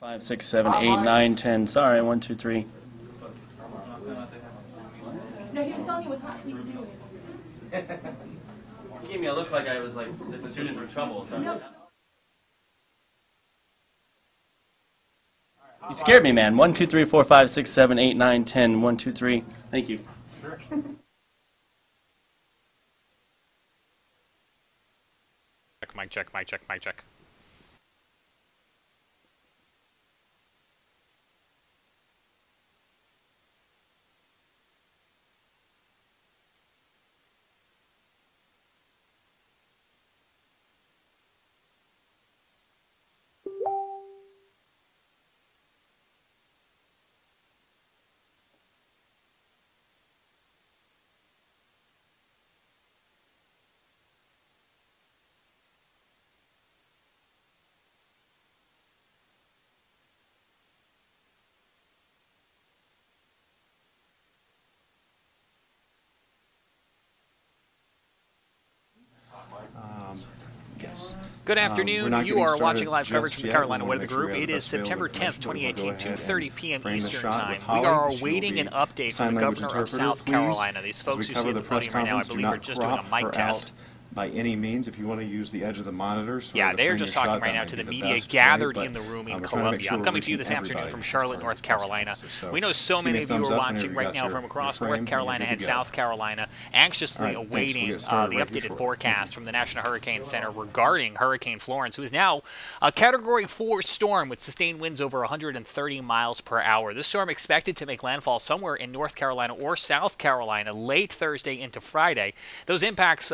5, 6, 7, 8, 9, 10. Sorry, 1, 2, 3. No, he was telling you it was hot, so you could do it. You gave me a look like I was like a student in trouble. No. You scared me, man. 1, 2, 3, 4, 5, 6, 7, 8, 9, 10. 1, 2, 3. Thank you. Sure. Mic check, mic check, mic check. Yes. Good afternoon. You are watching live coverage from the Carolina Weather Group. It is September 10th, 2018, 2:30 p.m. Eastern Time. We are awaiting an update from the governor of South Carolina. These folks you see at the podium right now, I believe, are just doing a mic test. By any means, if you want to use the edge of the monitor. So yeah, they're just talking right now to the media gathered in the room in Columbia. I'm coming to you this afternoon from Charlotte, North Carolina. We know so many of you are watching right now from across North Carolina and South Carolina, anxiously awaiting the updated forecast from the National Hurricane Center regarding Hurricane Florence, who is now a Category 4 storm with sustained winds over 130 miles per hour. This storm expected to make landfall somewhere in North Carolina or South Carolina late Thursday into Friday. Those impacts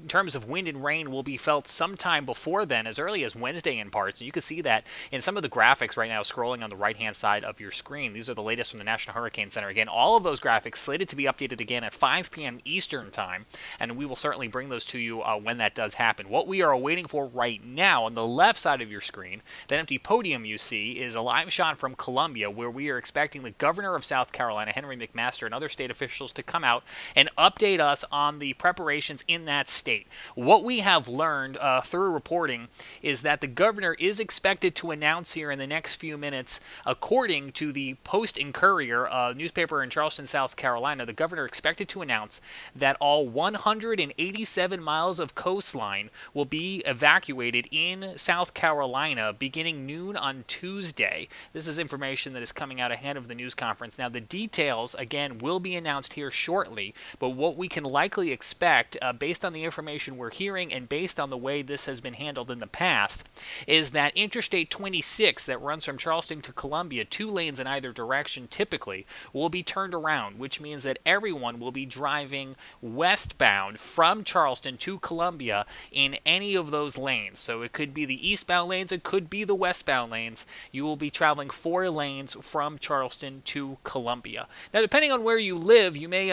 in terms of wind and rain will be felt sometime before then, as early as Wednesday in parts. And you can see that in some of the graphics right now scrolling on the right-hand side of your screen. These are the latest from the National Hurricane Center. Again, all of those graphics slated to be updated again at 5 p.m. Eastern Time, and we will certainly bring those to you when that does happen. What we are waiting for right now on the left side of your screen, that empty podium you see, is a live shot from Columbia, where we are expecting the governor of South Carolina, Henry McMaster, and other state officials to come out and update us on the preparations in that state. What we have learned through reporting is that the governor is expected to announce here in the next few minutes, according to the Post and Courier, newspaper in Charleston, South Carolina, the governor expected to announce that all 187 miles of coastline will be evacuated in South Carolina beginning noon on Tuesday. This is information that is coming out ahead of the news conference. Now, the details, again, will be announced here shortly, but what we can likely expect, based on the information we're hearing and based on the way this has been handled in the past, is that Interstate 26 that runs from Charleston to Columbia, 2 lanes in either direction typically, will be turned around, which means that everyone will be driving westbound from Charleston to Columbia in any of those lanes. So it could be the eastbound lanes, it could be the westbound lanes. You will be traveling 4 lanes from Charleston to Columbia. Now, depending on where you live, you may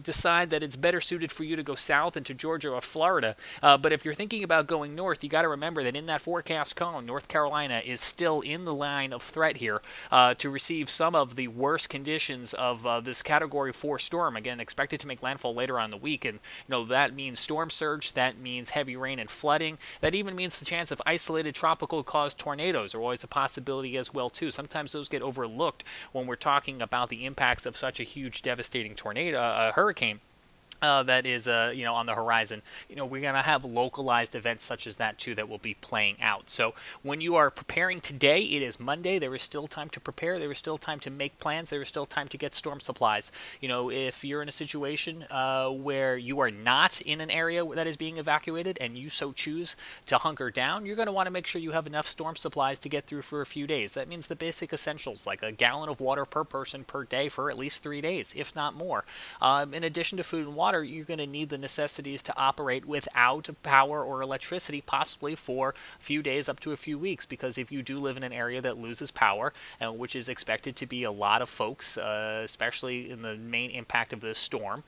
decide that it's better suited for you to go south into Georgia or Florida. But if you're thinking about going north, you got to remember that in that forecast column, North Carolina is still in the line of threat here to receive some of the worst conditions of this Category 4 storm. Again, expected to make landfall later on in the week, and that means storm surge, that means heavy rain and flooding, that even means the chance of isolated tropical-caused tornadoes are always a possibility as well too. Sometimes those get overlooked when we're talking about the impacts of such a huge, devastating hurricane. That is, on the horizon. We're going to have localized events such as that, too, that will be playing out. So when you are preparing today, it is Monday. There is still time to prepare. There is still time to make plans. There is still time to get storm supplies. If you're in a situation where you are not in an area that is being evacuated and you so choose to hunker down, you're going to want to make sure you have enough storm supplies to get through for a few days. That means the basic essentials, like a gallon of water per person per day for at least 3 days, if not more. In addition to food and water, you're going to need the necessities to operate without power or electricity, possibly for a few days up to a few weeks, because if you do live in an area that loses power, which is expected to be a lot of folks, especially in the main impact of this storm,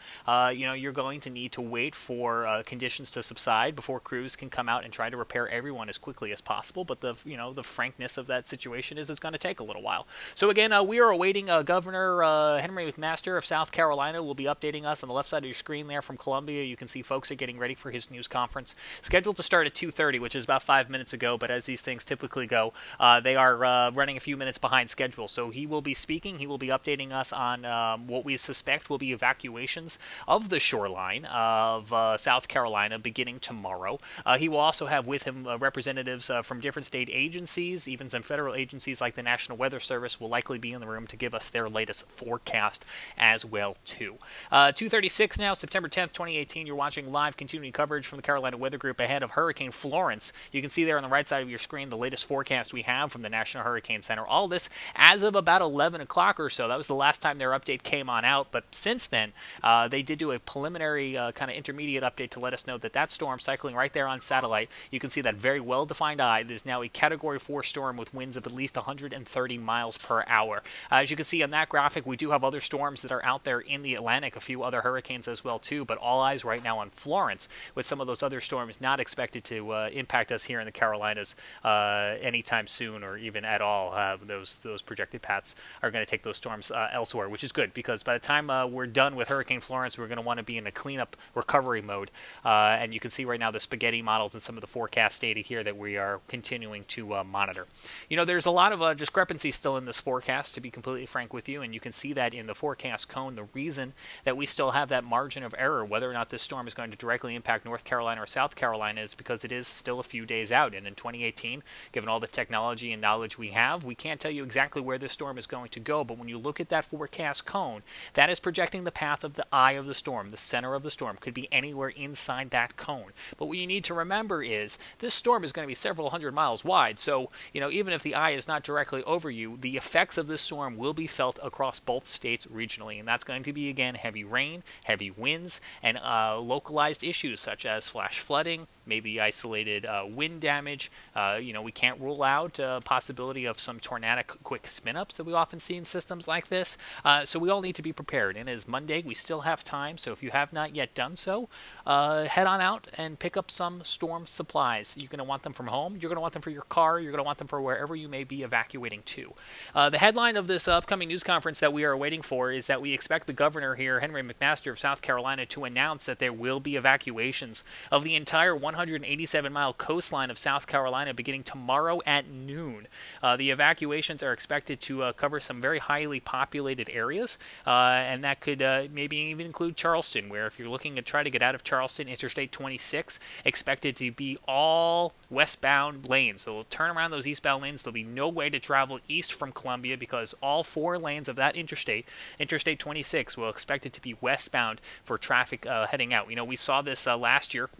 you're going to need to wait for conditions to subside before crews can come out and try to repair everyone as quickly as possible. But the frankness of that situation is it's going to take a little while. So again, we are awaiting Governor Henry McMaster of South Carolina will be updating us on the left side of your screen screen there from Columbia, you can see folks are getting ready for his news conference, scheduled to start at 2:30, which is about 5 minutes ago, but as these things typically go, they are running a few minutes behind schedule. So he will be speaking, he will be updating us on what we suspect will be evacuations of the shoreline of South Carolina beginning tomorrow. He will also have with him representatives from different state agencies, even some federal agencies like the National Weather Service will likely be in the room to give us their latest forecast as well, too. 2:36 now, September 10th, 2018. You're watching live continuing coverage from the Carolina Weather Group ahead of Hurricane Florence. You can see there on the right side of your screen the latest forecast we have from the National Hurricane Center. All this as of about 11 o'clock or so. That was the last time their update came on out, but since then, they did do a preliminary kind of intermediate update to let us know that that storm cycling right there on satellite, you can see that very well-defined eye. It is now a Category 4 storm with winds of at least 130 miles per hour. As you can see on that graphic, we do have other storms that are out there in the Atlantic, a few other hurricanes as well too, but all eyes right now on Florence, with some of those other storms not expected to impact us here in the Carolinas anytime soon or even at all. Those projected paths are going to take those storms elsewhere, which is good because by the time we're done with Hurricane Florence, we're going to want to be in a cleanup recovery mode. And you can see right now the spaghetti models and some of the forecast data here that we are continuing to monitor. You know, there's a lot of discrepancy still in this forecast, to be completely frank with you, and you can see that in the forecast cone. The reason that we still have that margin of error, whether or not this storm is going to directly impact North Carolina or South Carolina, is because it is still a few days out. And in 2018, given all the technology and knowledge we have, we can't tell you exactly where this storm is going to go. But when you look at that forecast cone, that is projecting the path of the eye of the storm. The center of the storm could be anywhere inside that cone. But what you need to remember is this storm is going to be several hundred miles wide. So, you know, even if the eye is not directly over you, the effects of this storm will be felt across both states regionally. And that's going to be, again, heavy rain, heavy winds, and localized issues such as flash flooding, maybe isolated wind damage. You know, we can't rule out possibility of some tornadic quick spin-ups that we often see in systems like this. So we all need to be prepared. And as Monday, we still have time. So if you have not yet done so, head on out and pick up some storm supplies. You're going to want them from home. You're going to want them for your car. You're going to want them for wherever you may be evacuating to. The headline of this upcoming news conference that we are waiting for is that we expect the governor here, Henry McMaster of South Carolina, to announce that there will be evacuations of the entire 187-mile coastline of South Carolina beginning tomorrow at noon. The evacuations are expected to cover some very highly populated areas, and that could maybe even include Charleston, where if you're looking to try to get out of Charleston, Interstate 26, expected to be all westbound lanes. So we'll turn around those eastbound lanes. There'll be no way to travel east from Columbia because all 4 lanes of that interstate, Interstate 26, will expect it to be westbound for traffic heading out. You know, we saw this last year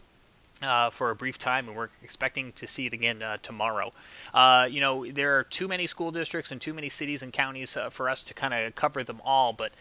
for a brief time, and we're expecting to see it again tomorrow. You know, there are too many school districts and too many cities and counties for us to kind of cover them all, but,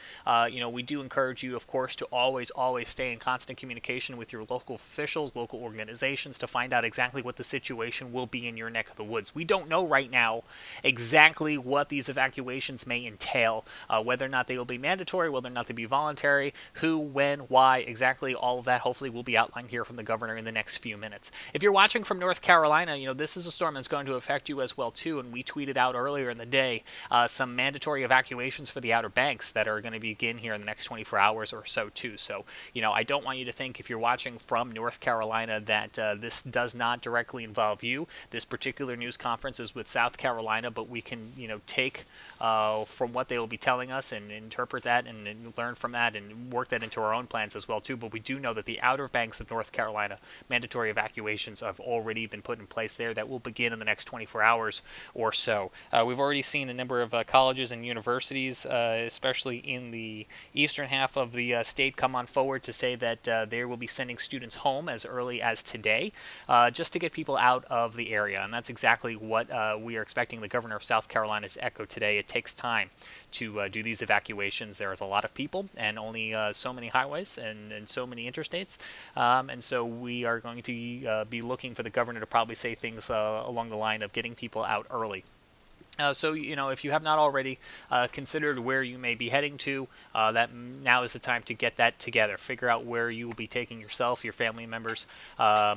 you know, we do encourage you, of course, to always stay in constant communication with your local officials, local organizations, to find out exactly what the situation will be in your neck of the woods. We don't know right now exactly what these evacuations may entail, whether or not they will be mandatory, whether or not they be voluntary, who, when, why, exactly all of that hopefully will be outlined here from the governor in the next few minutes. If you're watching from North Carolina, you know, this is a storm that's going to affect you as well too, and we tweeted out earlier in the day some mandatory evacuations for the Outer Banks that are going to begin here in the next 24 hours or so too. So, you know, I don't want you to think if you're watching from North Carolina that this does not directly involve you. This particular news conference is with South Carolina, but we can, you know, take from what they will be telling us and interpret that and learn from that and work that into our own plans as well too. But we do know that the Outer Banks of North Carolina mandatory evacuations have already been put in place there that will begin in the next 24 hours or so. We've already seen a number of colleges and universities, especially in the eastern half of the state, come on forward to say that they will be sending students home as early as today, just to get people out of the area. And that's exactly what we are expecting the governor of South Carolina to echo today. It takes time to do these evacuations. There is a lot of people and only so many highways and so many interstates, and so we are going to be looking for the governor to probably say things along the line of getting people out early. So, if you have not already considered where you may be heading to, that now is the time to get that together. Figure out where you will be taking yourself, your family members,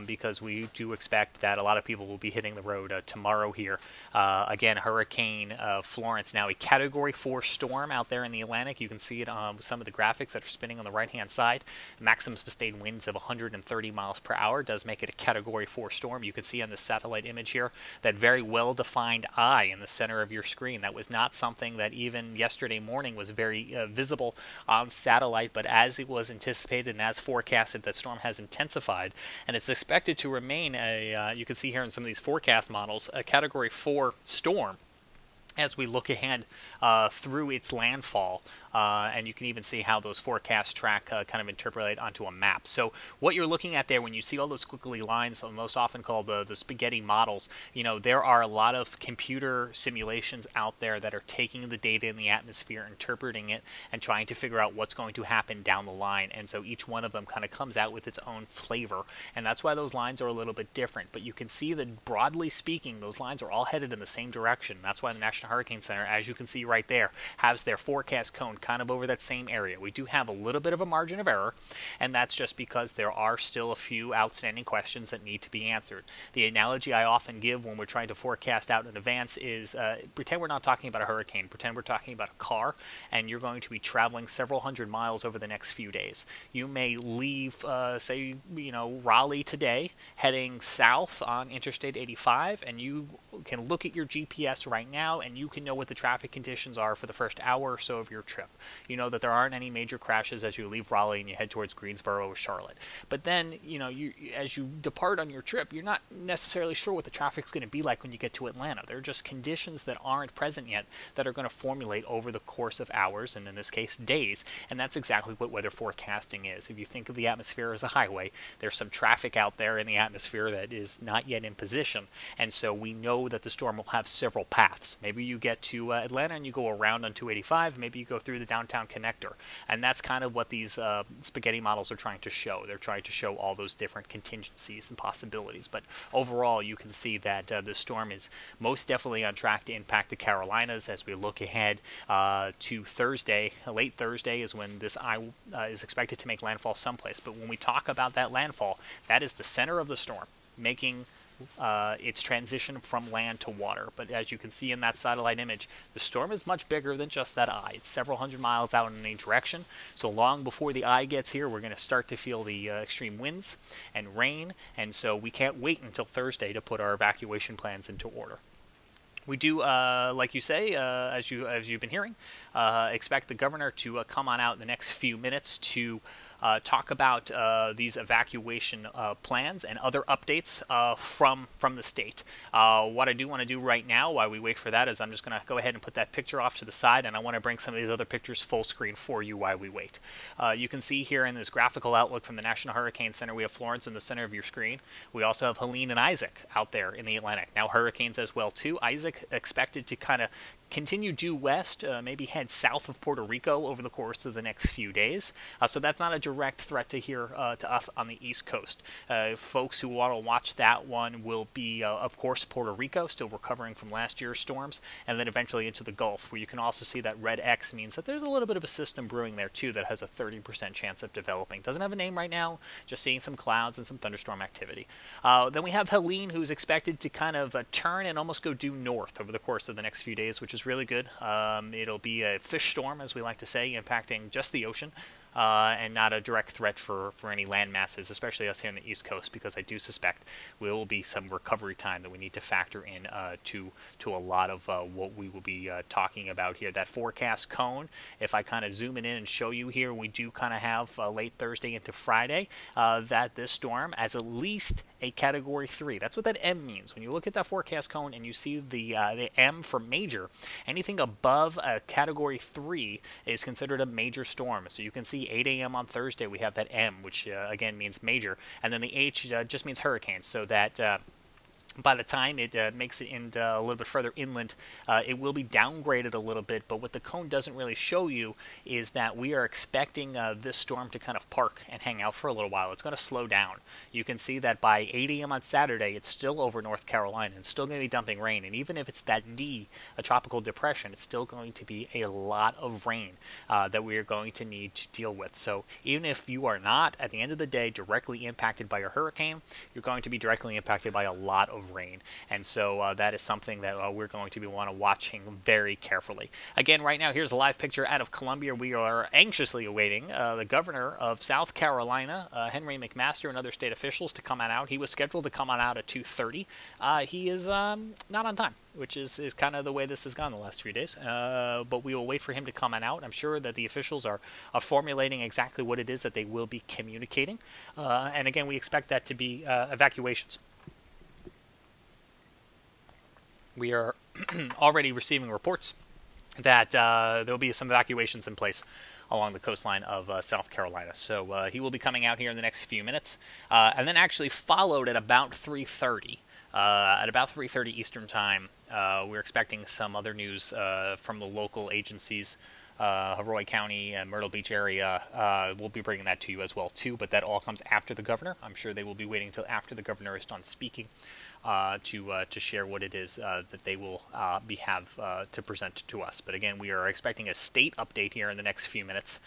because we do expect that a lot of people will be hitting the road tomorrow here. Again, Hurricane Florence, now a Category 4 storm out there in the Atlantic. You can see it on some of the graphics that are spinning on the right-hand side. Maximum sustained winds of 130 miles per hour does make it a Category 4 storm. You can see on the satellite image here that very well-defined eye in the center of your screen. That was not something that even yesterday morning was very visible on satellite, but as it was anticipated and as forecasted, that storm has intensified, and it's expected to remain you can see here in some of these forecast models, a Category 4 storm as we look ahead through its landfall. And you can even see how those forecasts track kind of interpolate onto a map. So what you're looking at there when you see all those squiggly lines, most often called the spaghetti models, there are a lot of computer simulations out there that are taking the data in the atmosphere, interpreting it, and trying to figure out what's going to happen down the line. And so each one of them kind of comes out with its own flavor. And that's why those lines are a little bit different. But you can see that broadly speaking, those lines are all headed in the same direction. That's why the National Hurricane Center, as you can see right there, has their forecast cone kind of over that same area. We do have a little bit of a margin of error, and that's just because there are still a few outstanding questions that need to be answered. The analogy I often give when we're trying to forecast out in advance is pretend we're not talking about a hurricane, pretend we're talking about a car, and you're going to be traveling several hundred miles over the next few days. You may leave, say, Raleigh today, heading south on Interstate 85, and you can look at your GPS right now, and you can know what the traffic conditions are for the first hour or so of your trip. You know that there aren't any major crashes as you leave Raleigh and you head towards Greensboro or Charlotte. But then, as you depart on your trip, you're not necessarily sure what the traffic's going to be like when you get to Atlanta. There are just conditions that aren't present yet that are going to formulate over the course of hours, and in this case, days. And that's exactly what weather forecasting is. If you think of the atmosphere as a highway, there's some traffic out there in the atmosphere that is not yet in position. And so we know that the storm will have several paths. Maybe you get to Atlanta and you go around on 285. Maybe you go through the downtown connector. And that's kind of what these spaghetti models are trying to show. They're trying to show all those different contingencies and possibilities. But overall, you can see that the storm is most definitely on track to impact the Carolinas as we look ahead to Thursday. Late Thursday is when this eye is expected to make landfall someplace. But when we talk about that landfall, that is the center of the storm, making its transition from land to water. But as you can see in that satellite image, the storm is much bigger than just that eye. It's several hundred miles out in any direction. So long before the eye gets here, we're going to start to feel the extreme winds and rain. And so we can't wait until Thursday to put our evacuation plans into order. We do, like you say, as you've been hearing, expect the governor to come on out in the next few minutes to talk about these evacuation plans and other updates from the state. What I do want to do right now while we wait for that is I'm just going to go ahead and put that picture off to the side, and I want to bring some of these other pictures full screen for you while we wait. You can see here in this graphical outlook from the National Hurricane Center, we have Florence in the center of your screen. We also have Helene and Isaac out there in the Atlantic. Now hurricanes as well too. Isaac expected to kind of continue due west, maybe head south of Puerto Rico over the course of the next few days. So that's not a direct threat to here to us on the East Coast. Folks who want to watch that one will be, of course, Puerto Rico, still recovering from last year's storms, and then eventually into the Gulf, where you can also see that red X means that there's a little bit of a system brewing there too that has a 30% chance of developing. Doesn't have a name right now, just seeing some clouds and some thunderstorm activity. Then we have Helene, who's expected to kind of turn and almost go due north over the course of the next few days, which is really good. It'll be a fish storm, as we like to say, impacting just the ocean. And not a direct threat for any land masses, especially us here on the East Coast, because I do suspect will be some recovery time that we need to factor in to a lot of what we will be talking about here. That forecast cone, if I kind of zoom it in and show you here, we do kind of have late Thursday into Friday that this storm as at least a Category 3. That's what that M means. When you look at that forecast cone and you see the M for major, anything above a Category 3 is considered a major storm. So you can see 8 a.m. on Thursday, we have that M, which again means major, and then the H just means hurricane. So that by the time it makes it into a little bit further inland, it will be downgraded a little bit. But what the cone doesn't really show you is that we are expecting this storm to kind of park and hang out for a little while. It's going to slow down. You can see that by 8 a.m. on Saturday, it's still over North Carolina. It's still going to be dumping rain. And even if it's that D, a tropical depression, it's still going to be a lot of rain that we are going to need to deal with. So even if you are not, at the end of the day, directly impacted by a hurricane, you're going to be directly impacted by a lot of rain, and so that is something that we're going to be watching very carefully. Again, right now, here's a live picture out of Columbia. We are anxiously awaiting the governor of South Carolina, Henry McMaster, and other state officials to come on out. He was scheduled to come on out at 2:30. He is not on time, which is kind of the way this has gone the last few days. But we will wait for him to come on out. I'm sure that the officials are formulating exactly what it is that they will be communicating. And again, we expect that to be evacuations. We are already receiving reports that there will be some evacuations in place along the coastline of South Carolina. So he will be coming out here in the next few minutes, and then actually followed at about 3:30. At about 3:30 Eastern Time, we're expecting some other news from the local agencies. Roy County and Myrtle Beach area, we'll be bringing that to you as well too, but that all comes after the governor. I'm sure they will be waiting until after the governor is done speaking to share what it is that they will have to present to us. But again, we are expecting a state update here in the next few minutes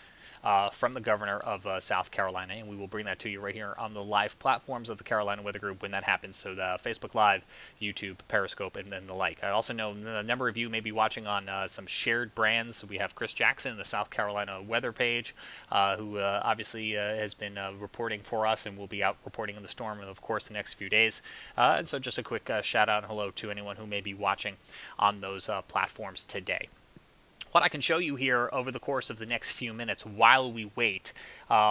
from the governor of South Carolina, and we will bring that to you right here on the live platforms of the Carolina Weather Group when that happens. So the Facebook Live, YouTube, Periscope, and the like. I also know a number of you may be watching on some shared brands. We have Chris Jackson, the South Carolina weather page, who obviously has been reporting for us and will be out reporting on the storm, of course, the next few days. And so just a quick shout out and hello to anyone who may be watching on those platforms today. What I can show you here over the course of the next few minutes while we wait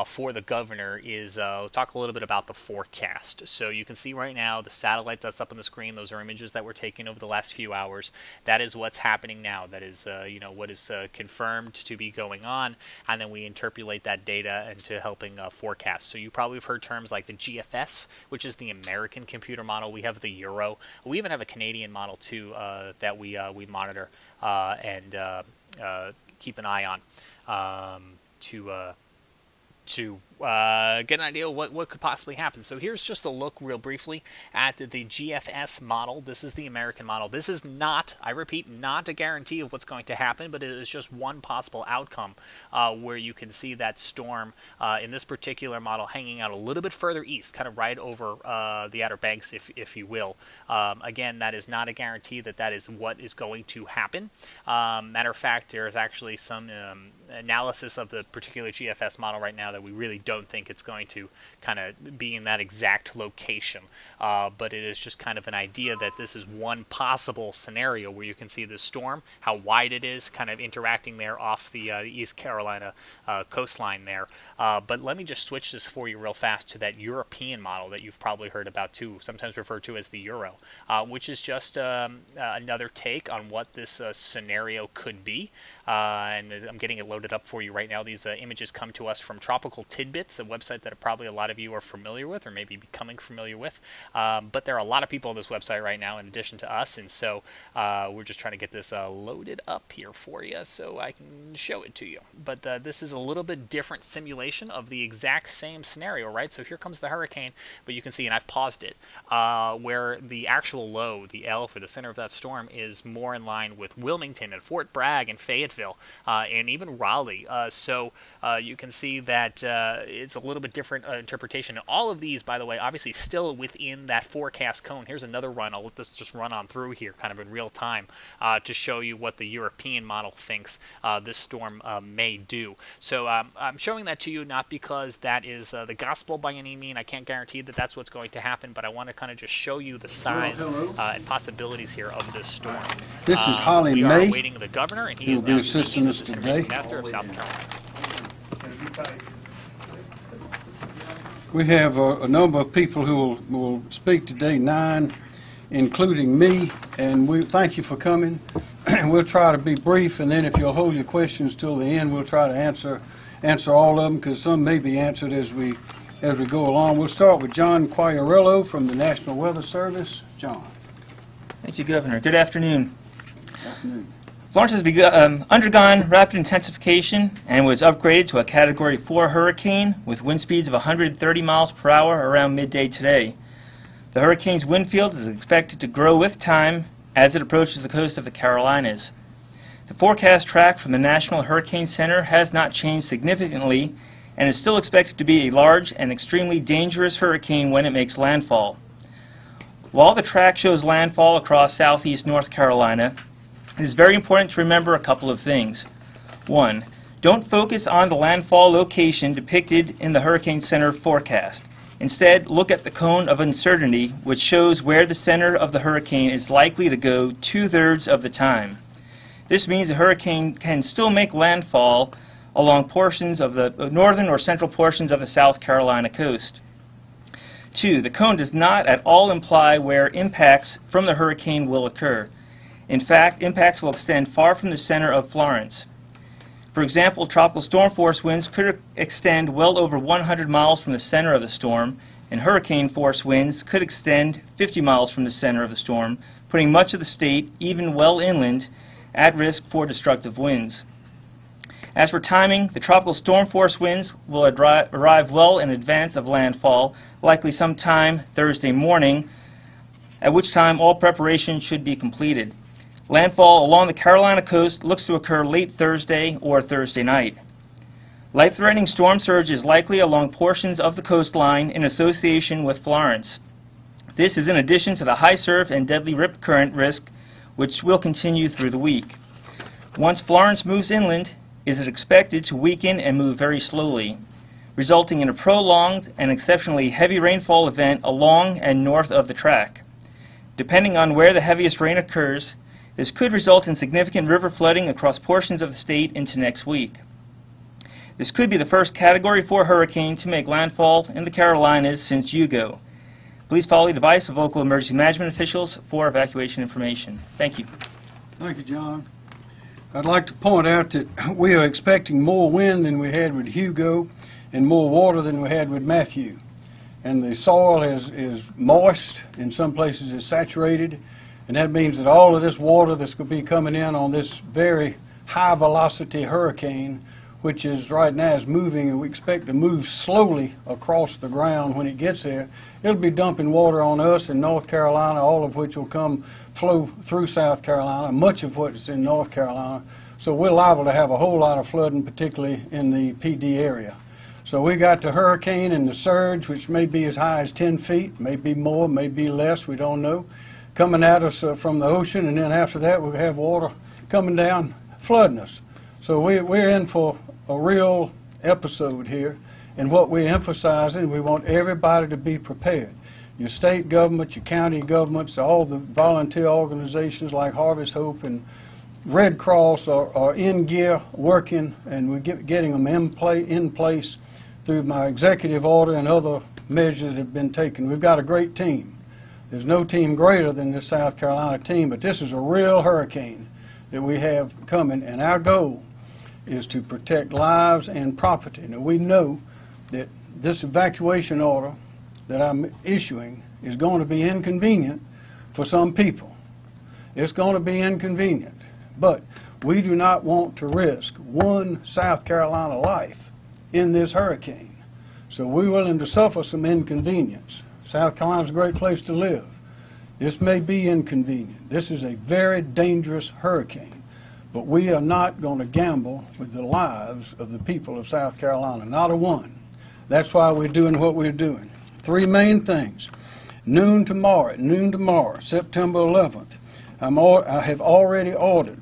for the governor is talk a little bit about the forecast. So you can see right now the satellite that's up on the screen. Those are images that were taken over the last few hours. That is what's happening now. That is what is confirmed to be going on, and then we interpolate that data into helping forecast. So you probably have heard terms like the GFS, which is the American computer model. We have the Euro. We even have a Canadian model too that we monitor and keep an eye on to get an idea of what could possibly happen. So here's just a look real briefly at the GFS model. This is the American model. This is not, I repeat, not a guarantee of what's going to happen, but it is just one possible outcome where you can see that storm in this particular model hanging out a little bit further east, kind of right over the Outer Banks, if you will. Again, that is not a guarantee that that is what is going to happen. Matter of fact, there is actually some analysis of the particular GFS model right now that we really don't think it's going to kind of be in that exact location, but it is just kind of an idea that this is one possible scenario where you can see the storm, how wide it is, kind of interacting there off the East Carolina coastline there. But let me just switch this for you real fast to that European model that you've probably heard about too, sometimes referred to as the Euro, which is just another take on what this scenario could be. And I'm getting it loaded up for you right now. These images come to us from Tropical Tidbits, a website that probably a lot of you are familiar with or maybe becoming familiar with. But there are a lot of people on this website right now in addition to us, and so we're just trying to get this loaded up here for you so I can show it to you. But this is a little bit different simulation of the exact same scenario, right? So here comes the hurricane, but you can see, and I've paused it, where the actual low, the L for the center of that storm, is more in line with Wilmington and Fort Bragg and Fayetteville and even Raleigh. So you can see that it's a little bit different interpretation. And all of these, by the way, obviously still within that forecast cone. Here's another run. I'll let this just run on through here kind of in real time to show you what the European model thinks this storm may do. So I'm showing that to you not because that is the gospel by any means. I can't guarantee that that's what's going to happen, but I want to kind of just show you the size and possibilities here of this storm. This is Holly we May. Are awaiting the governor, and he is now speaking. This is Henry McMaster of South Carolina. We have a number of people who will speak today, 9, including me, and we thank you for coming. We'll try to be brief, and then if you'll hold your questions till the end, we'll try to answer all of them, because some may be answered as we as we go along. We'll start with John Quagliarello from the National Weather Service. John. Thank you, Governor. Good afternoon. Good afternoon. Florence has undergone rapid intensification and was upgraded to a Category 4 hurricane with wind speeds of 130 miles per hour around midday today. The hurricane's wind field is expected to grow with time as it approaches the coast of the Carolinas. The forecast track from the National Hurricane Center has not changed significantly and is still expected to be a large and extremely dangerous hurricane when it makes landfall. While the track shows landfall across southeast North Carolina, it is very important to remember a couple of things. One, don't focus on the landfall location depicted in the Hurricane Center forecast. Instead, look at the cone of uncertainty, which shows where the center of the hurricane is likely to go 2/3 of the time. This means the hurricane can still make landfall along portions of the northern or central portions of the South Carolina coast. Two, the cone does not at all imply where impacts from the hurricane will occur. In fact, impacts will extend far from the center of Florence. For example, tropical storm force winds could extend well over 100 miles from the center of the storm, and hurricane force winds could extend 50 miles from the center of the storm, putting much of the state, even well inland, at risk for destructive winds. As for timing, the tropical storm force winds will arrive well in advance of landfall, likely sometime Thursday morning, at which time all preparation should be completed. Landfall along the Carolina coast looks to occur late Thursday or Thursday night. Life-threatening storm surge is likely along portions of the coastline in association with Florence. This is in addition to the high surf and deadly rip current risk, which will continue through the week. Once Florence moves inland, it is expected to weaken and move very slowly, resulting in a prolonged and exceptionally heavy rainfall event along and north of the track. Depending on where the heaviest rain occurs, this could result in significant river flooding across portions of the state into next week. This could be the first Category 4 hurricane to make landfall in the Carolinas since Hugo. Please follow the advice of local emergency management officials for evacuation information. Thank you. Thank you, John. I'd like to point out that we are expecting more wind than we had with Hugo and more water than we had with Matthew. And the soil is moist, in some places it's saturated, and that means that all of this water that's going to be coming in on this very high velocity hurricane, which is right now is moving, and we expect to move slowly across the ground when it gets there, it'll be dumping water on us in North Carolina, all of which will flow through South Carolina, much of what's in North Carolina. So we're liable to have a whole lot of flooding, particularly in the PD area. So we got the hurricane and the surge, which may be as high as 10 feet, may be more, may be less, we don't know, coming at us from the ocean, and then after that we'll have water coming down, flooding us. So we're in for a real episode here, and what we're emphasizing, we want everybody to be prepared. Your state government, your county governments, all the volunteer organizations like Harvest Hope and Red Cross are in gear, working, and we're getting them in place through my executive order and other measures that have been taken. We've got a great team. There's no team greater than this South Carolina team, but this is a real hurricane that we have coming, and our goal is to protect lives and property. Now, we know that this evacuation order that I'm issuing is going to be inconvenient for some people. It's going to be inconvenient, but we do not want to risk one South Carolina life in this hurricane. So we're willing to suffer some inconvenience. South Carolina's a great place to live. This may be inconvenient. This is a very dangerous hurricane, but we are not going to gamble with the lives of the people of South Carolina, not a one. That's why we're doing what we're doing. Three main things. At noon tomorrow, September 11th, I have already ordered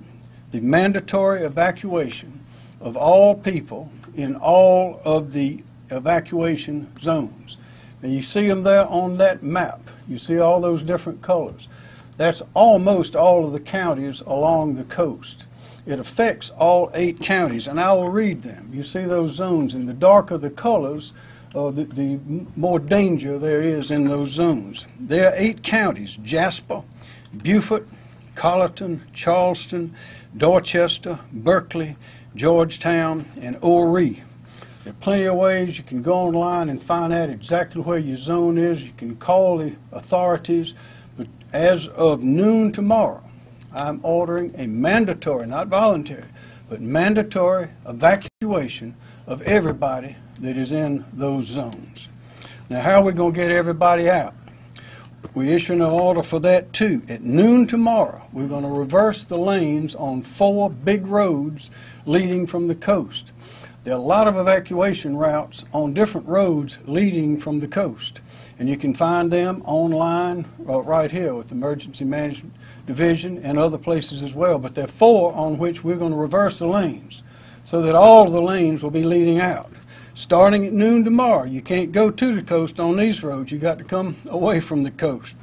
the mandatory evacuation of all people in all of the evacuation zones. And you see them there on that map. You see all those different colors. That's almost all of the counties along the coast. It affects all 8 counties, and I will read them. You see those zones, and the darker the colors, the more danger there is in those zones. There are 8 counties: Jasper, Beaufort, Colleton, Charleston, Dorchester, Berkeley, Georgetown, and Horry. There are plenty of ways you can go online and find out exactly where your zone is. You can call the authorities. But as of noon tomorrow, I'm ordering a mandatory, not voluntary, but mandatory evacuation of everybody that is in those zones. Now, how are we going to get everybody out? We issue an order for that too. At noon tomorrow, we're going to reverse the lanes on 4 big roads leading from the coast. There are a lot of evacuation routes on different roads leading from the coast, and you can find them online right here with the Emergency Management Division and other places as well. But there are 4 on which we're going to reverse the lanes so that all of the lanes will be leading out. Starting at noon tomorrow, you can't go to the coast on these roads. You got to come away from the coast.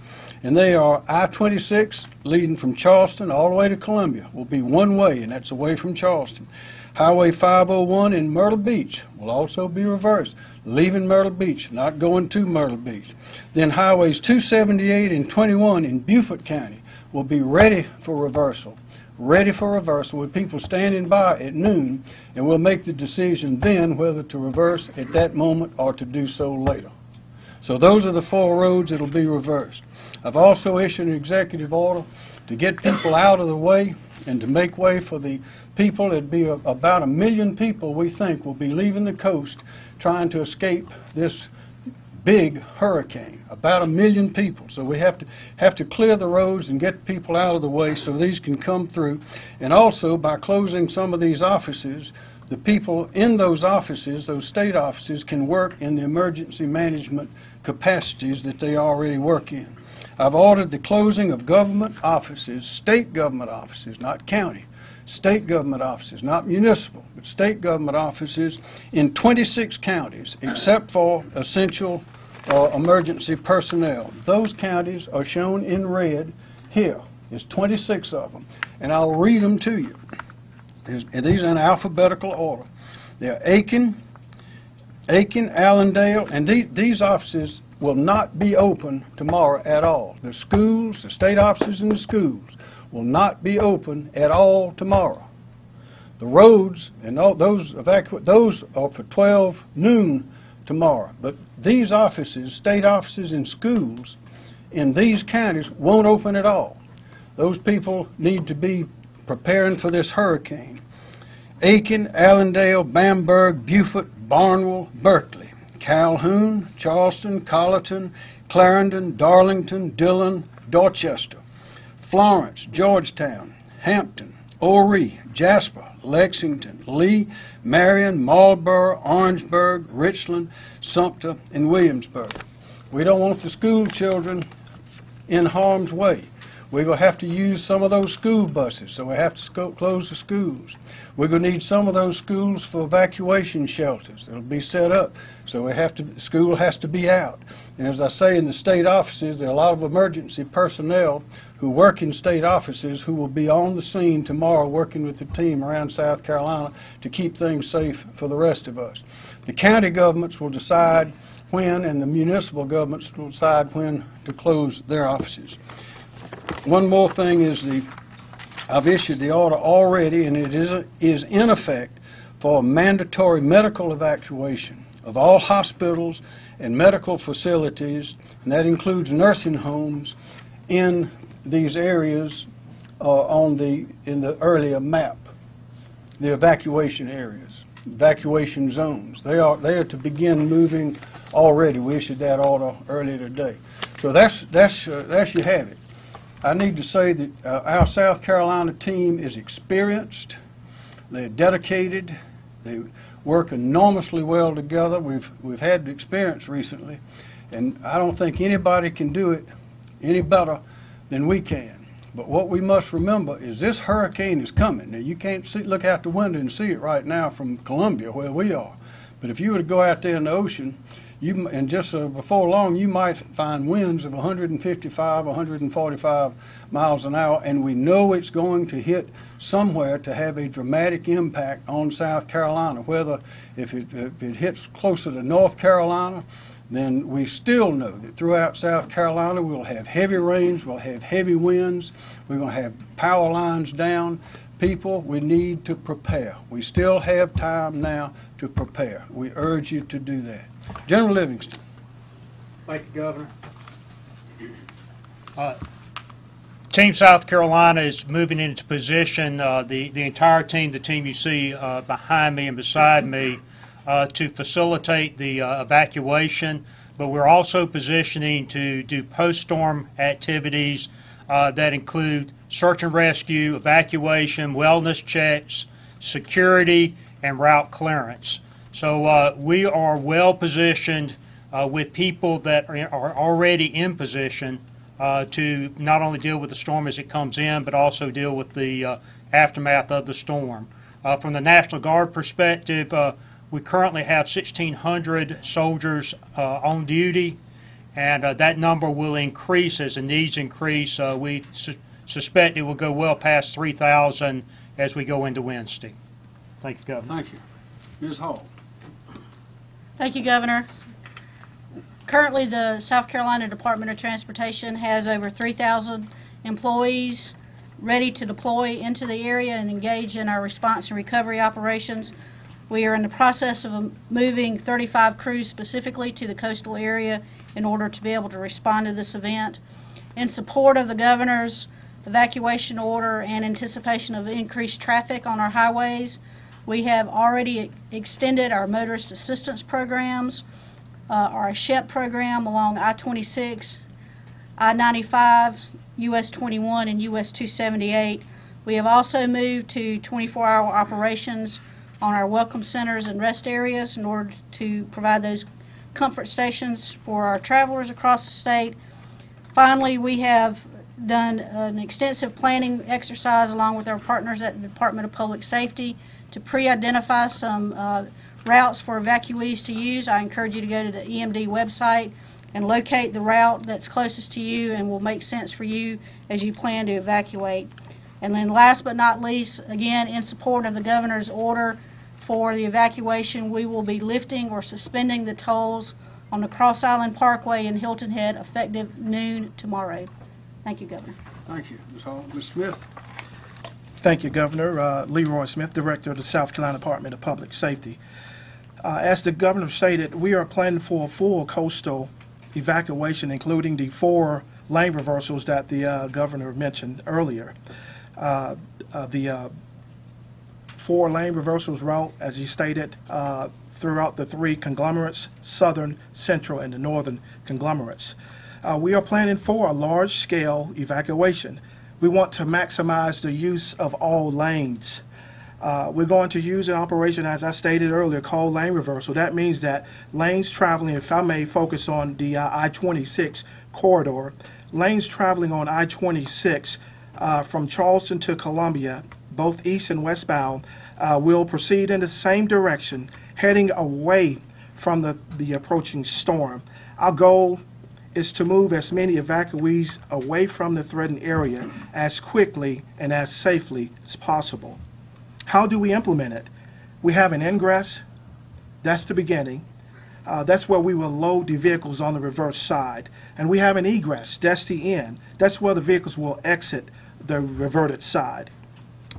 And they are I-26 leading from Charleston all the way to Columbia will be one way, and that's away from Charleston. Highway 501 in Myrtle Beach will also be reversed, leaving Myrtle Beach, not going to Myrtle Beach. Then highways 278 and 21 in Beaufort County will be ready for reversal with people standing by at noon, and we'll make the decision then whether to reverse at that moment or to do so later. So those are the 4 roads that will be reversed. I've also issued an executive order to get people out of the way and to make way for the people. There'd be about 1 million people we think will be leaving the coast trying to escape this big hurricane, about 1 million people. So we have to clear the roads and get people out of the way so these can come through. And also, by closing some of these offices, the people in those offices, those state offices, can work in the emergency management capacities that they already work in. I've ordered the closing of government offices, state government offices, not county, state government offices, not municipal, but state government offices in 26 counties, except for essential emergency personnel. Those counties are shown in red here. There's 26 of them, and I'll read them to you. These are in alphabetical order. They're Aiken, Allendale, and these offices will not be open tomorrow at all. The schools, the state offices and the schools will not be open at all tomorrow. The roads and all those are for 12 noon tomorrow. But these offices, state offices and schools in these counties won't open at all. Those people need to be preparing for this hurricane. Aiken, Allendale, Bamberg, Beaufort, Barnwell, Berkeley, Calhoun, Charleston, Colleton, Clarendon, Darlington, Dillon, Dorchester, Florence, Georgetown, Hampton, Horry, Jasper, Lexington, Lee, Marion, Marlboro, Orangeburg, Richland, Sumter, and Williamsburg. We don't want the school children in harm's way. We're going to have to use some of those school buses, so we have to close the schools. We're going to need some of those schools for evacuation shelters. It'll be set up, so school has to be out. And as I say, in the state offices, there are a lot of emergency personnel who work in state offices who will be on the scene tomorrow working with the team around South Carolina to keep things safe for the rest of us. The county governments will decide when, and the municipal governments will decide when to close their offices. One more thing is I've issued the order already, and it is in effect for a mandatory medical evacuation of all hospitals and medical facilities, and that includes nursing homes in these areas in the earlier map, the evacuation areas, evacuation zones. They are to begin moving already. We issued that order earlier today. So that's you have it. I need to say that our South Carolina team is experienced. They're dedicated. They work enormously well together. We've had experience recently, and I don't think anybody can do it any better than we can. But what we must remember is this hurricane is coming. Now, you can't look out the window and see it right now from Columbia where we are. But if you were to go out there in the ocean, and just before long, you might find winds of 155, 145 miles an hour, and we know it's going to hit somewhere to have a dramatic impact on South Carolina. Whether if it hits closer to North Carolina, then we still know that throughout South Carolina we'll have heavy rains, we'll have heavy winds, we're going to have power lines down. People, we need to prepare. We still have time now to prepare. We urge you to do that. General Livingston. Thank you, Governor. Team South Carolina is moving into position, the entire team, the team you see behind me and beside me, to facilitate the evacuation, but we're also positioning to do post-storm activities that include search and rescue, evacuation, wellness checks, security, and route clearance. So we are well positioned with people that are already in position to not only deal with the storm as it comes in, but also deal with the aftermath of the storm. From the National Guard perspective, we currently have 1,600 soldiers on duty, and that number will increase as the needs increase. We suspect it will go well past 3,000 as we go into Wednesday. Thank you, Governor. Thank you. Ms. Hall. Thank you, Governor. Currently, the South Carolina Department of Transportation has over 3,000 employees ready to deploy into the area and engage in our response and recovery operations. We are in the process of moving 35 crews specifically to the coastal area in order to be able to respond to this event. In support of the Governor's evacuation order and anticipation of increased traffic on our highways, we have already extended our motorist assistance programs, our SHEP program along I-26, I-95, US 21, and US 278. We have also moved to 24-hour operations on our welcome centers and rest areas in order to provide those comfort stations for our travelers across the state. Finally, we have done an extensive planning exercise along with our partners at the Department of Public Safety to pre-identify some routes for evacuees to use. I encourage you to go to the EMD website and locate the route that's closest to you and will make sense for you as you plan to evacuate. And then last but not least, again, in support of the Governor's order for the evacuation, we will be lifting or suspending the tolls on the Cross Island Parkway in Hilton Head effective noon tomorrow. Thank you, Governor. Thank you, Ms. Hall. Ms. Smith. Thank you, Governor. Leroy Smith, Director of the South Carolina Department of Public Safety. As the Governor stated, we are planning for a full coastal evacuation, including the 4 lane reversals that the Governor mentioned earlier. The 4 lane reversals route, as he stated, throughout the 3 conglomerates, southern, central, and the northern conglomerates. We are planning for a large-scale evacuation. We want to maximize the use of all lanes. We're going to use an operation, as I stated earlier, called lane reversal. That means that lanes traveling, if I may focus on the I-26 corridor, lanes traveling on I-26 from Charleston to Columbia, both east and westbound, will proceed in the same direction, heading away from the approaching storm. Our goal is to move as many evacuees away from the threatened area as quickly and as safely as possible. How do we implement it? We have an ingress. That's the beginning. That's where we will load the vehicles on the reverse side. And we have an egress. That's the end. That's where the vehicles will exit the reverted side.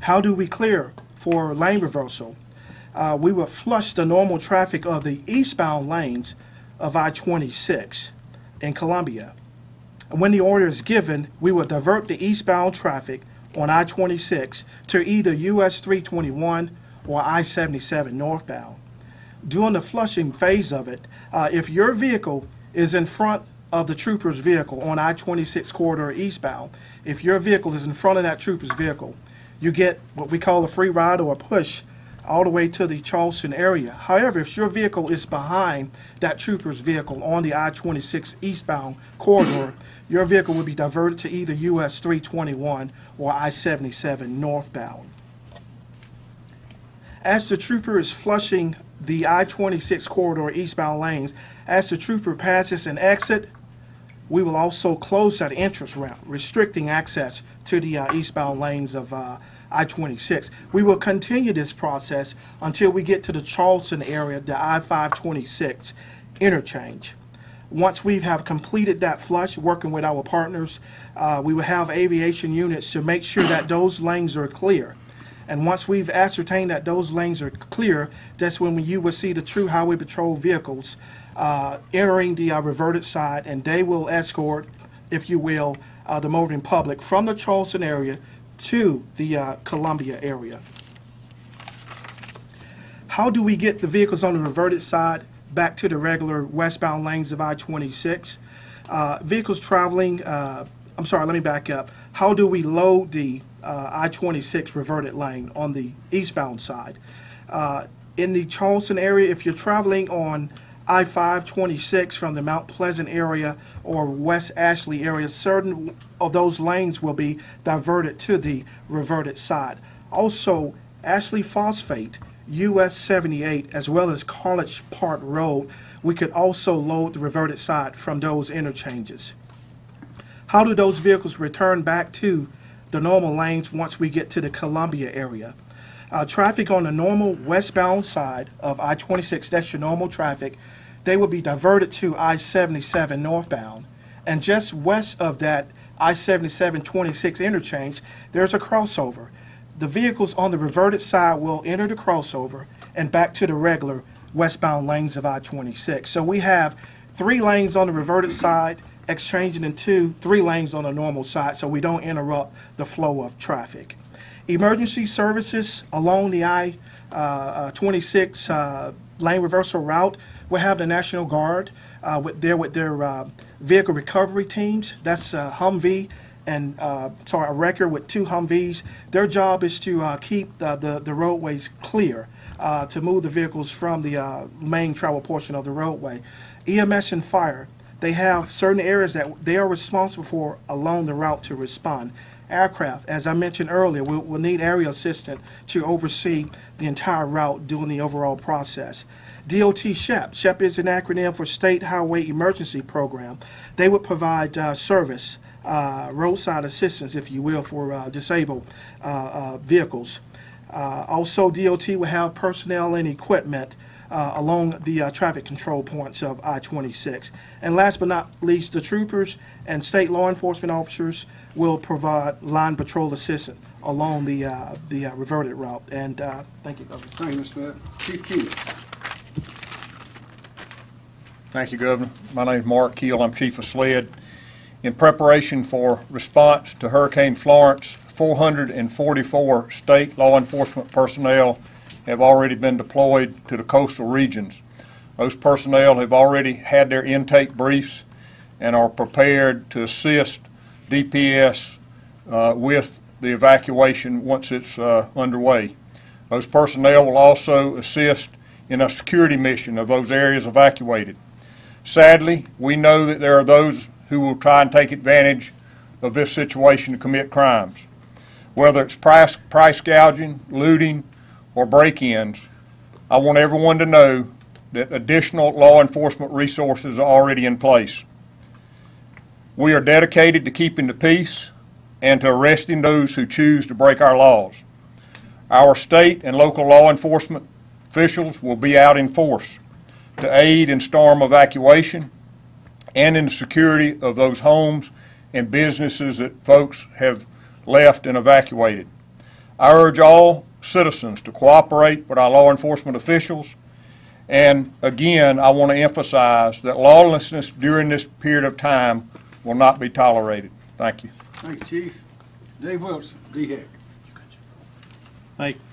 How do we clear for lane reversal? We will flush the normal traffic of the eastbound lanes of I-26 in Columbia. And when the order is given, we will divert the eastbound traffic on I-26 to either US 321 or I-77 northbound. During the flushing phase of it, if your vehicle is in front of the trooper's vehicle on I-26 corridor eastbound, if your vehicle is in front of that trooper's vehicle, you get what we call a free ride or a push all the way to the Charleston area. However, if your vehicle is behind that trooper's vehicle on the I-26 eastbound corridor, your vehicle will be diverted to either US 321 or I-77 northbound. As the trooper is flushing the I-26 corridor eastbound lanes, as the trooper passes an exit, we will also close that entrance ramp, restricting access to the eastbound lanes of I-26. We will continue this process until we get to the Charleston area, the I-526 interchange. Once we have completed that flush, working with our partners, we will have aviation units to make sure that those lanes are clear. And once we've ascertained that those lanes are clear, that's when you will see the true Highway Patrol vehicles entering the reverted side, and they will escort, if you will, the motoring public from the Charleston area to the Columbia area. How do we get the vehicles on the reverted side back to the regular westbound lanes of I-26? Vehicles traveling, I'm sorry, let me back up. How do we load the I-26 reverted lane on the eastbound side? In the Charleston area, if you're traveling on I-526 from the Mount Pleasant area or West Ashley area, certain of those lanes will be diverted to the reverted side. Also, Ashley Phosphate, US 78, as well as College Park Road, we could also load the reverted side from those interchanges. How do those vehicles return back to the normal lanes once we get to the Columbia area? Traffic on the normal westbound side of I-26, that's your normal traffic, they will be diverted to I-77 northbound. And just west of that I-77-26 interchange, there's a crossover. The vehicles on the reverted side will enter the crossover and back to the regular westbound lanes of I-26. So we have 3 lanes on the reverted side, exchanging into 3 lanes on the normal side, so we don't interrupt the flow of traffic. Emergency services along the I-26 lane reversal route will have the National Guard with their vehicle recovery teams. That's Humvee and a wrecker with 2 Humvees. Their job is to keep the roadways clear to move the vehicles from the main travel portion of the roadway. EMS and fire, they have certain areas that they are responsible for along the route to respond. Aircraft, as I mentioned earlier, will need area assistance to oversee the entire route during the overall process. DOT SHEP. SHEP is an acronym for State Highway Emergency Program. They would provide service, roadside assistance, if you will, for disabled vehicles. Also, DOT will have personnel and equipment along the traffic control points of I-26. And last but not least, the troopers and state law enforcement officers will provide line patrol assistance along the reverted route. And thank you, Governor. Thank you, Mr. Smith. Chief Keel. Thank you, Governor. My name is Mark Keel. I'm Chief of SLED. In preparation for response to Hurricane Florence, 444 state law enforcement personnel have already been deployed to the coastal regions. Those personnel have already had their intake briefs and are prepared to assist DPS with the evacuation once it's underway. Those personnel will also assist in a security mission of those areas evacuated. Sadly, we know that there are those who will try and take advantage of this situation to commit crimes. Whether it's price gouging, looting, or break-ins, I want everyone to know that additional law enforcement resources are already in place. We are dedicated to keeping the peace and to arresting those who choose to break our laws. Our state and local law enforcement officials will be out in force to aid in storm evacuation and in the security of those homes and businesses that folks have left and evacuated. I urge all citizens to cooperate with our law enforcement officials, and again, I want to emphasize that lawlessness during this period of time will not be tolerated. Thank you. Thank you, Chief. Dave Wilson, DHEC.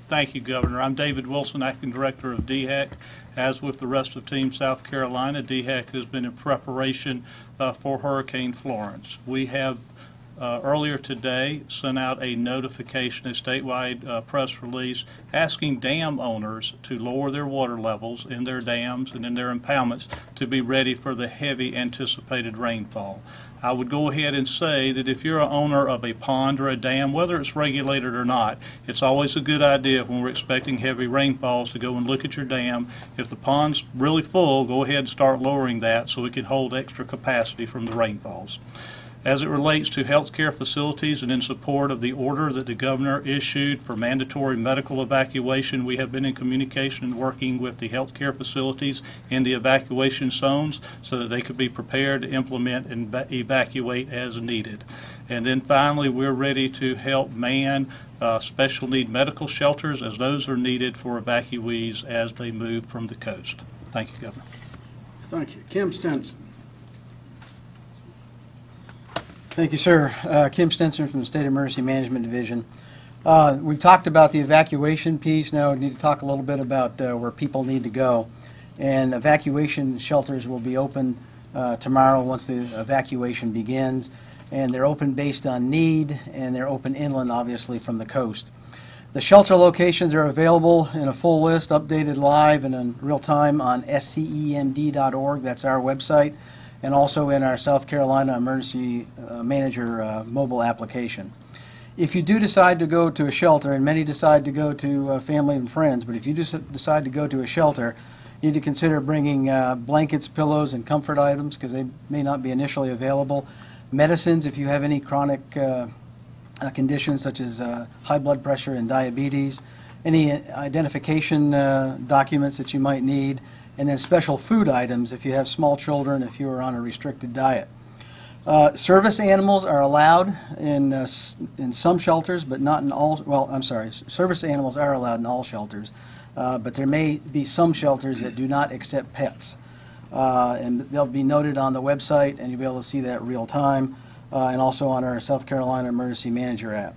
Thank you, Governor. I'm David Wilson, Acting Director of DHEC. As with the rest of Team South Carolina, DHEC has been in preparation for Hurricane Florence. We have earlier today sent out a notification, a statewide press release, asking dam owners to lower their water levels in their dams and in their impoundments to be ready for the heavy anticipated rainfall. I would go ahead and say that if you're an owner of a pond or a dam, whether it's regulated or not, it's always a good idea when we're expecting heavy rainfalls to go and look at your dam. If the pond's really full, go ahead and start lowering that so it can hold extra capacity from the rainfalls. As it relates to healthcare facilities and in support of the order that the governor issued for mandatory medical evacuation, we have been in communication and working with the healthcare facilities in the evacuation zones so that they could be prepared to implement and evacuate as needed. And then finally, we're ready to help man special need medical shelters as those are needed for evacuees as they move from the coast. Thank you, Governor. Thank you. Kim Stenson. Thank you, sir. Kim Stenson from the State Emergency Management Division. We've talked about the evacuation piece. Now we need to talk a little bit about where people need to go. And evacuation shelters will be open tomorrow once the evacuation begins. And they're open based on need, and they're open inland, obviously, from the coast. The shelter locations are available in a full list, updated live and in real time on scemd.org. That's our website, and also in our South Carolina Emergency Manager mobile application. If you do decide to go to a shelter, and many decide to go to family and friends, but if you decide to go to a shelter, you need to consider bringing blankets, pillows, and comfort items because they may not be initially available. Medicines, if you have any chronic conditions such as high blood pressure and diabetes, any identification documents that you might need, and then special food items if you have small children, if you are on a restricted diet. Service animals are allowed in some shelters, but not in all. Well, I'm sorry, service animals are allowed in all shelters, but there may be some shelters that do not accept pets. And they'll be noted on the website, and you'll be able to see that real time, and also on our South Carolina Emergency Manager app.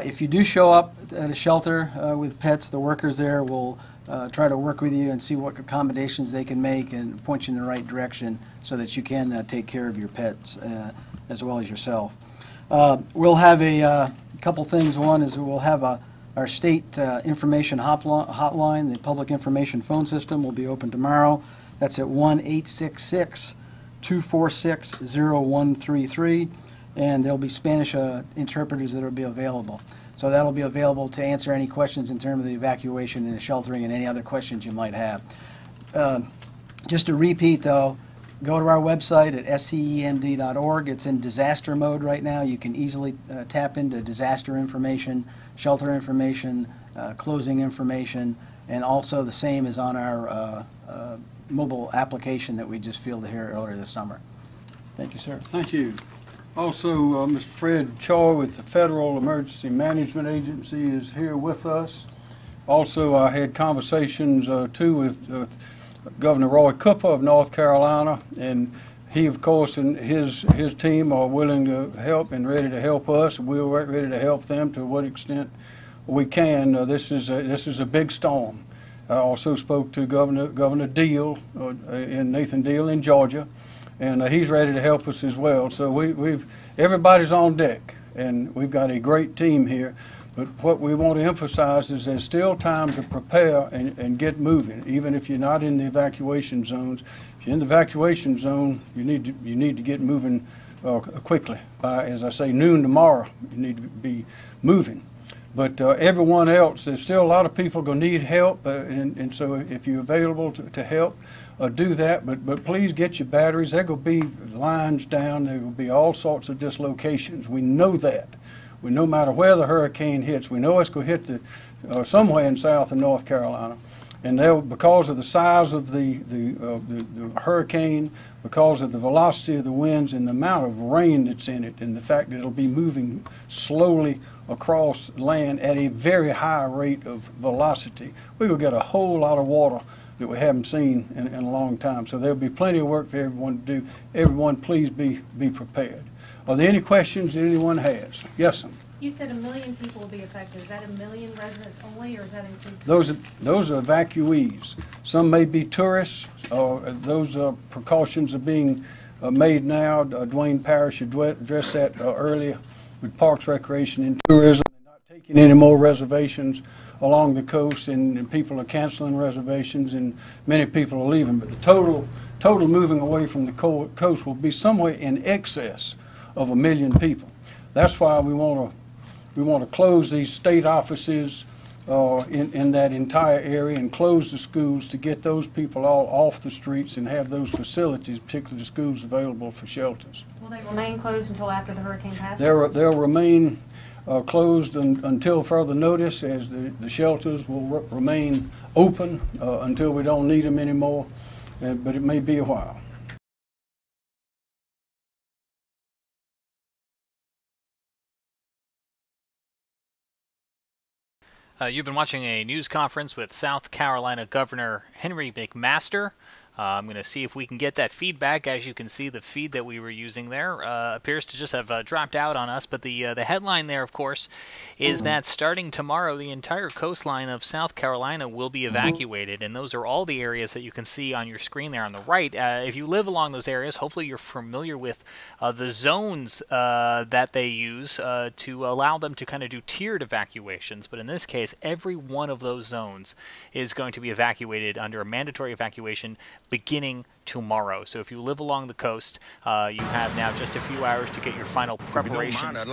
If you do show up at a shelter with pets, the workers there will try to work with you and see what accommodations they can make and point you in the right direction so that you can take care of your pets as well as yourself. We'll have a couple things. One is we'll have our state information hotline. The public information phone system will be open tomorrow. That's at 1-866-246-0133, and there'll be Spanish interpreters that will be available. So that'll be available to answer any questions in terms of the evacuation and the sheltering and any other questions you might have. Just to repeat, though, go to our website at scemd.org. It's in disaster mode right now. You can easily tap into disaster information, shelter information, closing information, and also the same is on our mobile application that we just fielded here earlier this summer. Thank you, sir. Thank you. Also, Mr. Fred Choi with the Federal Emergency Management Agency is here with us. Also, I had conversations too with Governor Roy Cooper of North Carolina, and he, of course, and his team are willing to help and ready to help us. We're ready to help them to what extent we can. This is a big storm. I also spoke to Governor Deal, Nathan Deal in Georgia, and he's ready to help us as well. So everybody's on deck, and we've got a great team here. But what we want to emphasize is there's still time to prepare and get moving, even if you're not in the evacuation zones. If you're in the evacuation zone, you need to get moving quickly. By, as I say, noon tomorrow, you need to be moving. But everyone else, there's still a lot of people going to need help, and so if you're available to help, do that. But please get your batteries. There will be lines down. There will be all sorts of dislocations. We know that. No matter where the hurricane hits, we know it's going to hit somewhere in South and North Carolina. And because of the size of the hurricane, because of the velocity of the winds and the amount of rain that's in it, and the fact that it'll be moving slowly across land at a very high rate of velocity, we will get a whole lot of water that we haven't seen in a long time. So there'll be plenty of work for everyone to do. Everyone, please be prepared. Are there any questions that anyone has? Yes, sir. You said 1 million people will be affected. Is that 1 million residents only, or is that include? Those are evacuees. Some may be tourists. Those precautions are being made now. Dwayne Parrish addressed that earlier with Parks, Recreation, and Tourism. They're not taking any more reservations along the coast, and people are canceling reservations, and many people are leaving. But the total moving away from the coast will be somewhere in excess of 1 million people. That's why we want to close these state offices in that entire area and close the schools to get those people all off the streets and have those facilities, particularly the schools, available for shelters. Will they remain closed until after the hurricane passes? They'll remain closed until further notice, as the shelters will remain open until we don't need them anymore, but it may be a while. You've been watching a news conference with South Carolina Governor Henry McMaster. I'm going to see if we can get that feedback. As you can see, the feed that we were using there appears to just have dropped out on us. But the headline there, of course, is that starting tomorrow, the entire coastline of South Carolina will be evacuated. And those are all the areas that you can see on your screen there on the right. If you live along those areas, hopefully you're familiar with the zones that they use to allow them to kind of do tiered evacuations. But in this case, every one of those zones is going to be evacuated under a mandatory evacuation beginning tomorrow. So if you live along the coast, you have now just a few hours to get your final preparations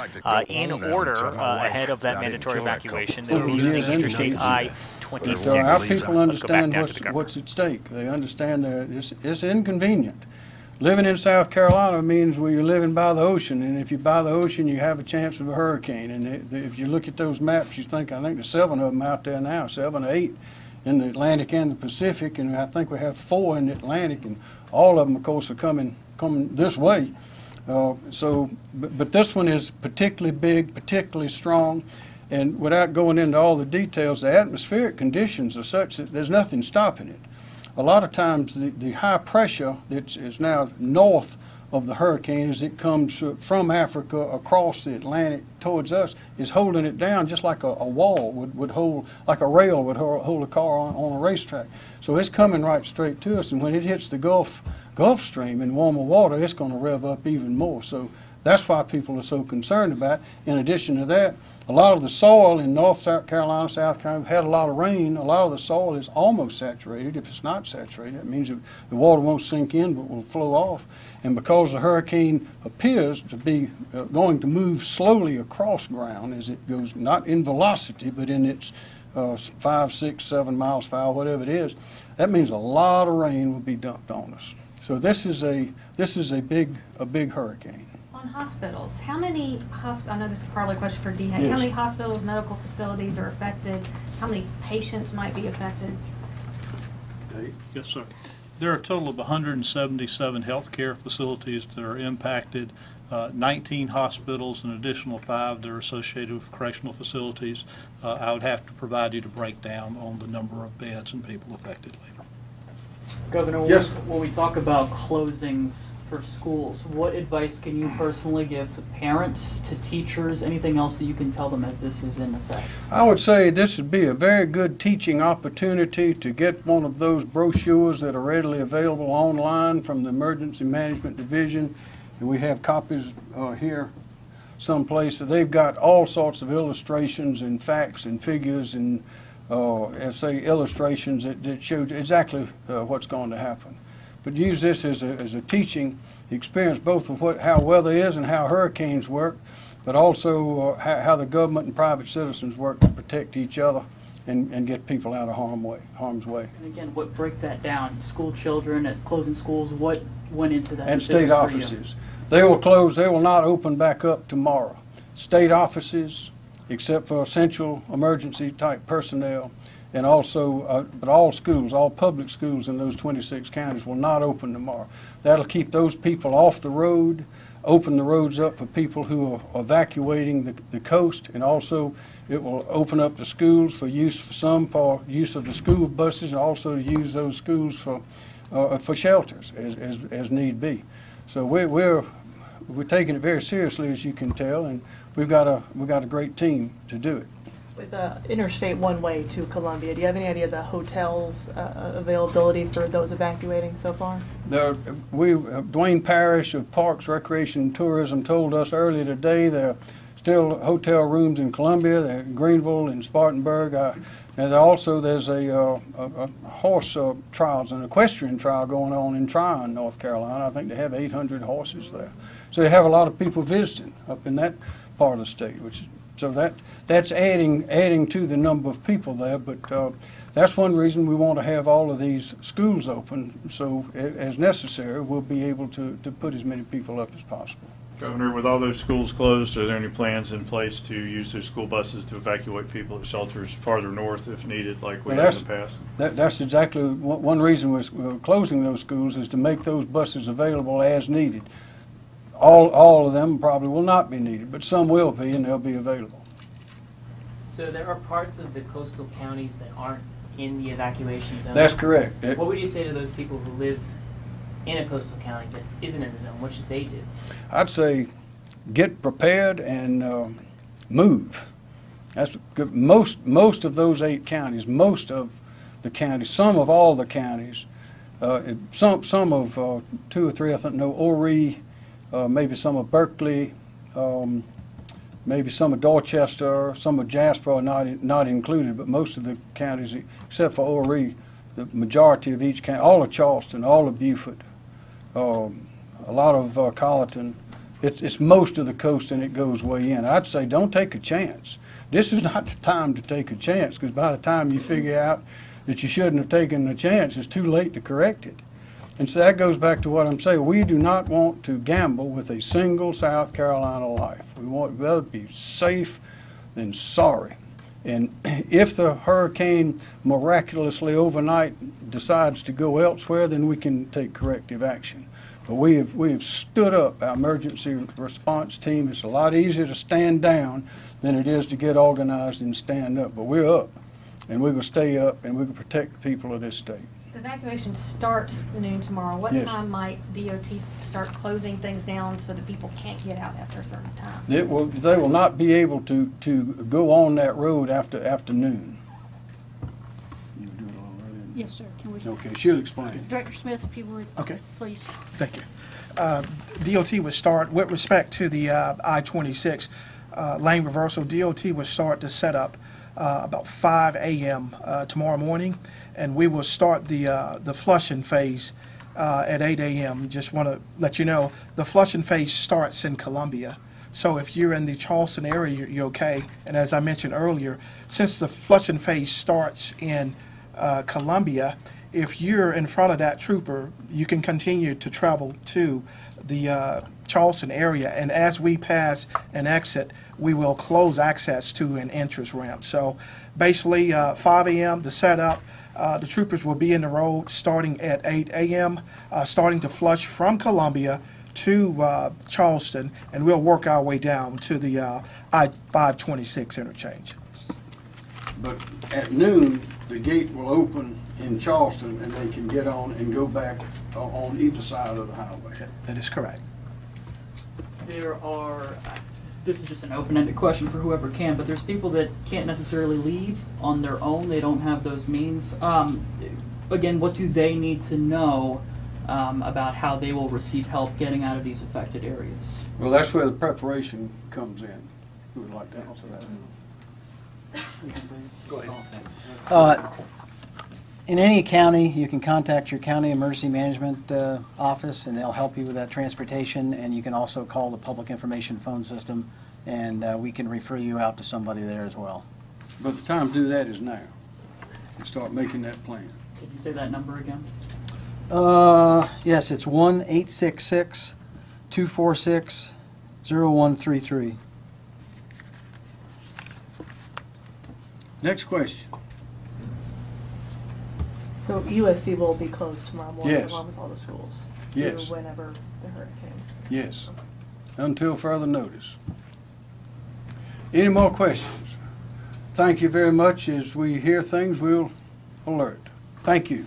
in order ahead of that mandatory evacuation. They'll be using Interstate I-26. So our people understand what's at stake. They understand that it's inconvenient. Living in South Carolina means you're living by the ocean, and if you're by the ocean, you have a chance of a hurricane. And if you look at those maps, I think there's 7 of them out there now, 7 or 8. In the Atlantic and the Pacific, and I think we have 4 in the Atlantic, and all of them, of course, are coming this way. But this one is particularly big, particularly strong, and without going into all the details, the atmospheric conditions are such that there's nothing stopping it. A lot of times, the high pressure that is now north of the hurricane as it comes from Africa across the Atlantic towards us is holding it down just like a wall would hold, like a rail would hold a car on a racetrack. So it's coming right straight to us, and when it hits the Gulf Stream in warmer water, it's going to rev up even more. So that's why people are so concerned about it. In addition to that, a lot of the soil in North South Carolina, South Carolina, have had a lot of rain. A lot of the soil is almost saturated. If it's not saturated, it means the water won't sink in but will flow off. And because the hurricane appears to be going to move slowly across ground as it goes, not in velocity, but in its 5, 6, 7 miles per hour, whatever it is, that means a lot of rain will be dumped on us. So this is a big hurricane. On hospitals, how many I know this is probably a question for DHEC. Yes. How many hospitals, medical facilities are affected? How many patients might be affected? Yes, sir. There are a total of 177 healthcare facilities that are impacted, 19 hospitals, an additional 5 that are associated with correctional facilities. I would have to provide you the breakdown on the number of beds and people affected later. Governor, yes. When we talk about closings for schools, what advice can you personally give to parents, to teachers, anything else that you can tell them as this is in effect? I would say this would be a very good teaching opportunity to get one of those brochures that are readily available online from the Emergency Management Division. And we have copies here someplace. They've got all sorts of illustrations and facts and figures and illustrations that show exactly what's going to happen. But use this as a teaching experience, both of how weather is and how hurricanes work, but also how the government and private citizens work to protect each other and get people out of harm's way. And again, what break that down? School children at closing schools, what went into that? And state offices. They will close. They will not open back up tomorrow. State offices, except for essential emergency type personnel, and also, but all schools, all public schools in those 26 counties will not open tomorrow. That'll keep those people off the road, open the roads up for people who are evacuating the coast, and also it will open up the schools for use of the school buses, and also to use those schools for shelters as need be. So we're taking it very seriously, as you can tell, and we've got a great team to do it. With Interstate one-way to Columbia, do you have any idea of the hotels availability for those evacuating so far? Dwayne Parrish of Parks, Recreation, and Tourism told us earlier today there are still hotel rooms in Columbia, there in Greenville, and Spartanburg. And there's a horse trials, an equestrian trial going on in Tryon, North Carolina. I think they have 800 horses there. So they have a lot of people visiting up in that part of the state, which is So that's adding to the number of people there, but that's one reason we want to have all of these schools open, so as necessary, we'll be able to put as many people up as possible. Governor, with all those schools closed, are there any plans in place to use those school buses to evacuate people at shelters farther north if needed, like we have in the past? That's exactly one reason we're closing those schools, is to make those buses available as needed. All of them probably will not be needed, but some will be, and they'll be available. So there are parts of the coastal counties that aren't in the evacuation zone? That's correct. What would you say to those people who live in a coastal county that isn't in the zone? What should they do? I'd say get prepared and move. That's good. Most of those 8 counties, most of the counties, some of all the counties, some of 2 or 3, I think, no, Horry, maybe some of Berkeley, maybe some of Dorchester, some of Jasper are not included, but most of the counties, except for Horry, the majority of each county, all of Charleston, all of Beaufort, a lot of Colleton, it's most of the coast, and it goes way in. I'd say don't take a chance. This is not the time to take a chance, because by the time you figure out that you shouldn't have taken the chance, it's too late to correct it. And so that goes back to what I'm saying. We do not want to gamble with a single South Carolina life. We want to rather be safe than sorry. And if the hurricane miraculously overnight decides to go elsewhere, then we can take corrective action. But we have stood up our emergency response team. It's a lot easier to stand down than it is to get organized and stand up. But we're up, and we're going to stay up, and we're going to protect the people of this state. The evacuation starts noon tomorrow. What time might DOT start closing things down so that people can't get out after a certain time? They will not be able to go on that road after afternoon. Yes, sir. Can we? Okay, she'll explain. Director Smith, if you would. Okay. Please. Thank you. DOT would start, with respect to the I-26 lane reversal, DOT would start to set up about 5 a.m. Tomorrow morning, and we will start the flushing phase at 8 a.m. Just want to let you know, the flushing phase starts in Columbia. So if you're in the Charleston area, you're okay. And as I mentioned earlier, since the flushing phase starts in Columbia, if you're in front of that trooper, you can continue to travel to the Charleston area, and as we pass an exit, we will close access to an entrance ramp. So basically 5 a.m. to set up. The troopers will be in the road starting at 8 a.m., starting to flush from Columbia to Charleston, and we'll work our way down to the I-526 interchange. But at noon, the gate will open in Charleston, and they can get on and go back on either side of the highway. That is correct. This is just an open-ended question for whoever can, but there's people that can't necessarily leave on their own. They don't have those means. Again, what do they need to know about how they will receive help getting out of these affected areas? Well, that's where the preparation comes in. Who would like to answer that? Go ahead. In any county, you can contact your county emergency management office, and they'll help you with that transportation. And you can also call the public information phone system, and we can refer you out to somebody there as well. But the time to do that is now. And start making that plan. Could you say that number again? Yes, it's 1-866-246-0133. Next question. So USC will be closed tomorrow morning Yes. along with all the schools? Yes. Through whenever the hurricane? Yes. Until further notice. Any more questions? Thank you very much. As we hear things, we'll alert. Thank you.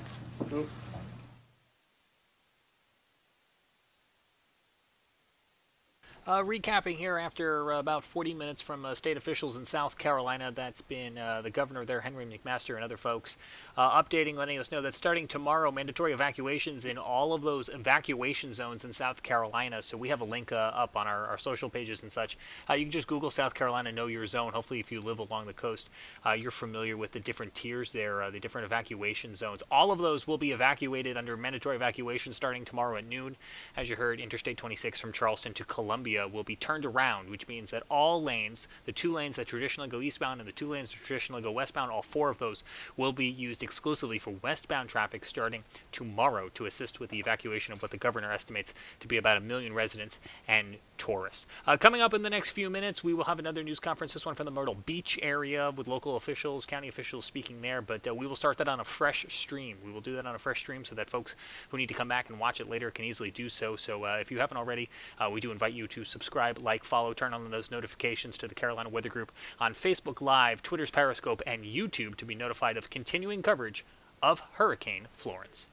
Recapping here after about 40 minutes from state officials in South Carolina. That's been the governor there, Henry McMaster, and other folks updating, letting us know that starting tomorrow, mandatory evacuations in all of those evacuation zones in South Carolina. So we have a link up on our social pages and such. You can just Google South Carolina, know your zone. Hopefully, if you live along the coast, you're familiar with the different tiers there, the different evacuation zones. All of those will be evacuated under mandatory evacuation starting tomorrow at noon. As you heard, Interstate 26 from Charleston to Columbia area will be turned around, which means that all lanes, the 2 lanes that traditionally go eastbound and the 2 lanes that traditionally go westbound, all 4 of those will be used exclusively for westbound traffic starting tomorrow to assist with the evacuation of what the governor estimates to be about 1 million residents and tourists. Coming up in the next few minutes, we will have another news conference, this one from the Myrtle Beach area with local officials, county officials speaking there, but we will start that on a fresh stream. We will do that on a fresh stream so that folks who need to come back and watch it later can easily do so. So if you haven't already, we do invite you to subscribe, like, follow, turn on those notifications to the Carolina Weather Group on Facebook Live, Twitter's Periscope, and YouTube to be notified of continuing coverage of Hurricane Florence.